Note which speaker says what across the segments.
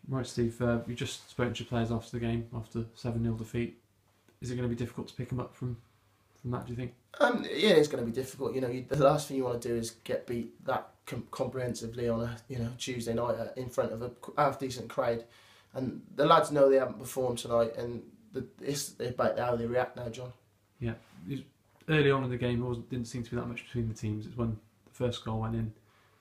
Speaker 1: Right, Steve, you just spoke to your players after the game, after 7-0 defeat. Is it going to be difficult to pick them up from that, do you think?
Speaker 2: Yeah, it's going to be difficult. The last thing you want to do is get beat that comprehensively on a Tuesday night in front of a half decent crowd, and the lads know they haven't performed tonight, and it's about how they react now, John.
Speaker 1: Yeah, early on in the game, didn't seem to be that much between the teams. It's when the first goal went in,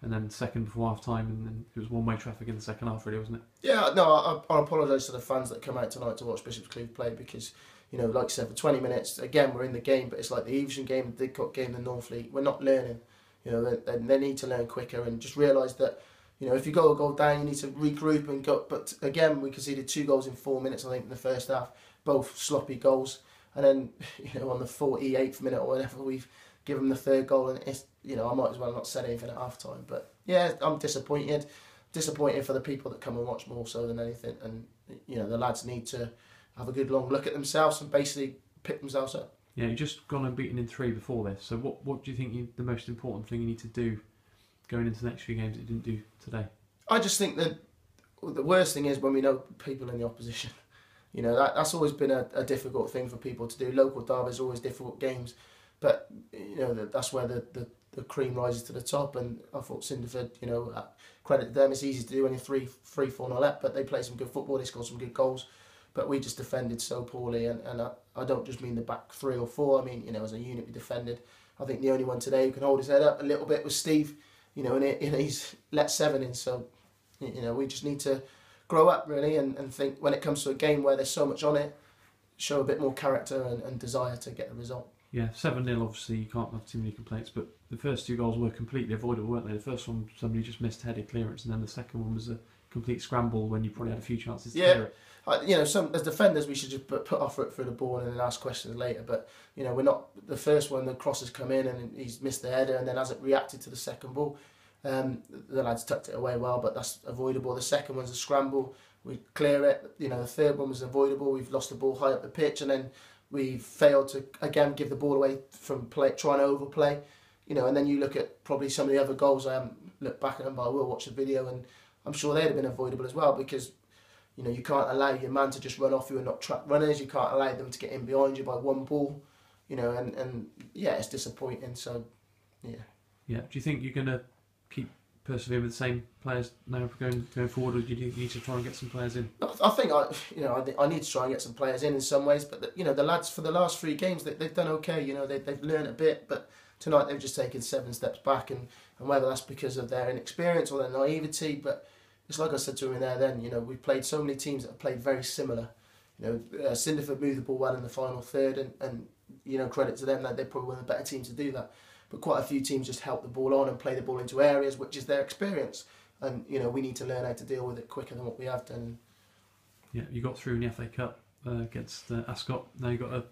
Speaker 1: and then the second before half time, and then it was one-way traffic in the second half, really, wasn't it?
Speaker 2: Yeah, no, I apologise to the fans that come out tonight to watch Bishop's Cleeve play, because like I said, for 20 minutes, again, we're in the game, but it's like the Evesham game, the Didcot game, the Northfleet. We're not learning. They need to learn quicker and just realise that, if you go a goal down, you need to regroup and go. But again, we conceded 2 goals in 4 minutes, I think, in the first half, both sloppy goals. And then, on the 48th minute or whatever, we've given them the 3rd goal, and it's, I might as well not say anything at half time. But yeah, I'm disappointed. Disappointed for the people that come and watch more so than anything. And, the lads need to have a good long look at themselves and basically pick themselves up.
Speaker 1: Yeah, you've just gone and beaten in 3 before this. So what do you think the most important thing you need to do going into the next few games that you didn't do today?
Speaker 2: I just think that the worst thing is when we know people in the opposition. That's always been a difficult thing for people to do. Local derbies are always difficult games, but that's where the cream rises to the top. And I thought Cinderford, credit to them, it's easy to do when you're 3-4-0 up, but they play some good football, they score some good goals. But we just defended so poorly, and I don't just mean the back 3 or 4. I mean, as a unit we defended. I think the only one today who can hold his head up a little bit was Steve. And he's let 7 in. So, we just need to grow up really, and think when it comes to a game where there's so much on it, show a bit more character and desire to get a result.
Speaker 1: Yeah, 7-0. Obviously, you can't have too many complaints, but the first 2 goals were completely avoidable, weren't they? The first one, somebody just missed headed clearance, and then the second one was a complete scramble when you probably had a few chances to clear it.
Speaker 2: As defenders, we should just put our foot through the ball and then ask questions later. But we're not. The first one, the cross has come in and he's missed the header, and then hasn't reacted to the second ball. The lads tucked it away well, but that's avoidable. The second one's a scramble. We clear it. The 3rd one was avoidable. We've lost the ball high up the pitch, and then we failed to again give the ball away from trying to overplay. And then you look at probably some of the other goals. I haven't looked back at them, but I will watch the video, and I'm sure they'd have been avoidable as well, because you can't allow your man to just run off you and not track runners. You can't allow them to get in behind you by one ball. And yeah, it's disappointing. So yeah.
Speaker 1: Yeah. Do you think you're going to keep persevering with the same players now going forward, or do you need to try and get some players in?
Speaker 2: I think I need to try and get some players in some ways, but the lads for the last 3 games they've done okay. They've learned a bit, but tonight they've just taken 7 steps back, and whether that's because of their inexperience or their naivety, but it's like I said to him in there then, we've played so many teams that have played very similar. Cinderford moved the ball well in the final third, and credit to them that they're probably one of the better teams to do that. But quite a few teams just help the ball on and play the ball into areas, which is their experience. And, we need to learn how to deal with it quicker than what we have done.
Speaker 1: Yeah, you got through in the FA Cup against Ascot. Now you've got a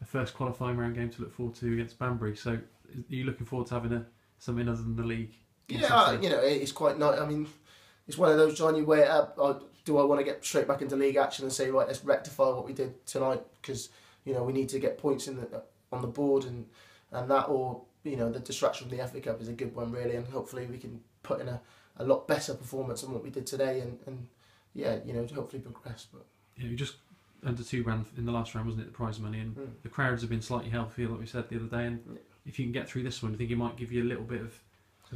Speaker 1: first qualifying round game to look forward to against Banbury. So are you looking forward to having something other than the league?
Speaker 2: Yeah, it's quite nice. I mean, it's one of those, John, you weigh it up. Do I want to get straight back into league action and say, right, let's rectify what we did tonight, because, we need to get points on the board and that, or, the distraction from the FA Cup is a good one, really, and hopefully we can put in a lot better performance than what we did today, and yeah, hopefully progress. But
Speaker 1: yeah, you just under 2 grand in the last round, wasn't it, the prize money, and the crowds have been slightly healthier, like we said the other day, and if you can get through this one, I think it might give you a little bit of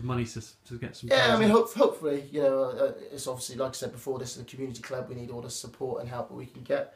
Speaker 1: money to get some.
Speaker 2: Yeah, I mean, hopefully, it's obviously, like I said before, this is a community club. We need all the support and help that we can get.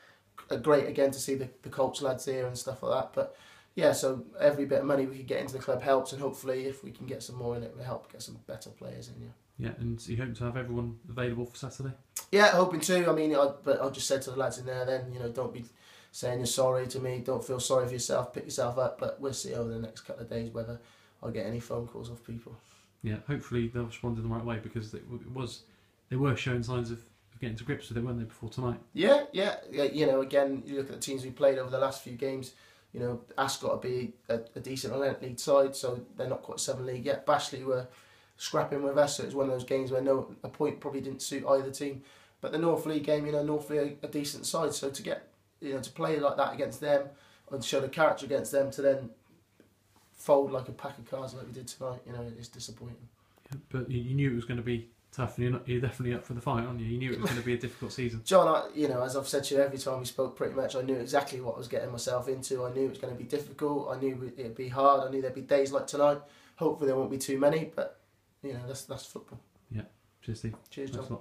Speaker 2: Great again to see the Colts lads here and stuff like that. But yeah, so every bit of money we can get into the club helps, and hopefully, if we can get some more in it, will help get some better players in.
Speaker 1: Yeah, and so you hope to have everyone available for Saturday?
Speaker 2: Yeah, hoping to. I mean, I just said to the lads in there then, don't be saying you're sorry to me. Don't feel sorry for yourself. Pick yourself up. But we'll see over the next couple of days whether I'll get any phone calls off people.
Speaker 1: Yeah, hopefully they'll respond in the right way, because they were showing signs of getting to grips with it, weren't they, before tonight?
Speaker 2: Yeah. Again, you look at the teams we played over the last few games. Ascot will be a decent Atlantic League side, so they're not quite 7 League yet. Bashley were scrapping with us, so it was one of those games where a point probably didn't suit either team. But the North League game, North League a decent side, so to get to play like that against them and show the character against them, to then fold like a pack of cards like we did tonight, it's disappointing.
Speaker 1: Yeah, but you knew it was going to be tough, and you're definitely up for the fight, aren't you? You knew it was going to be a difficult season.
Speaker 2: John, as I've said to you every time we spoke, pretty much, I knew exactly what I was getting myself into. I knew it was going to be difficult. I knew it'd be hard. I knew there'd be days like tonight. Hopefully there won't be too many, but that's football.
Speaker 1: Yeah. Cheers, Steve.
Speaker 2: Cheers, John.